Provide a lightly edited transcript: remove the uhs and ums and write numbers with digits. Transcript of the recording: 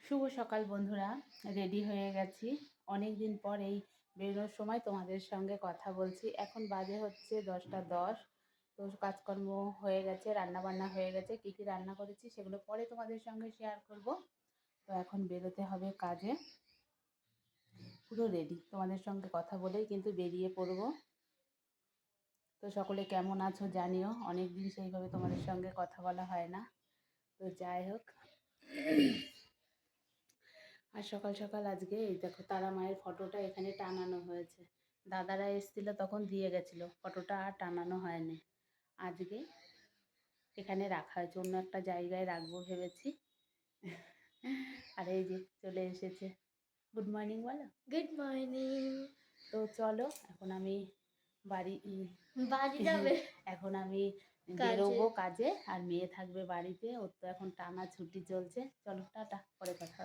শুভ সকাল বন্ধুরা, রেডি হয়ে গেছি। অনেক দিন পর এই বেরোনোর সময় তোমাদের সঙ্গে কথা বলছি। এখন বাজে হচ্ছে 10টা 10। তো কাজকর্ম হয়ে গেছে, রান্নাবান্না হয়ে গেছে। কী কী রান্না করেছি সেগুলো পরে তোমাদের সঙ্গে শেয়ার করব। তো এখন বেরোতে হবে কাজে, পুরো রেডি। তোমাদের সঙ্গে কথা বলেই কিন্তু বেরিয়ে পড়ব। তো সকলে কেমন আছো জানিও, অনেক দিন সেইভাবে তোমাদের সঙ্গে কথা বলা হয় না। তো যাই হোক, আর সকাল সকাল আজকে এই দেখো তারা মায়ের ফটোটা এখানে টানানো হয়েছে। দাদারা এসেছিলো তখন দিয়ে গেছিলো, ফটোটা আর টানানো হয়নি। আজকে এখানে রাখা হয়েছে, অন্য একটা জায়গায় রাখবো ভেবেছি। আর এই যে চলে এসেছে। গুড মর্নিং বলো। Good morning. তো চলো এখন আমি বাড়ি যাবে এখন আমি কাজে। বেরোবো কাজে, আর মেয়ে থাকবে বাড়িতে। ওর তো এখন টানা ছুটি চলছে। চলো টাটা, পরে কথা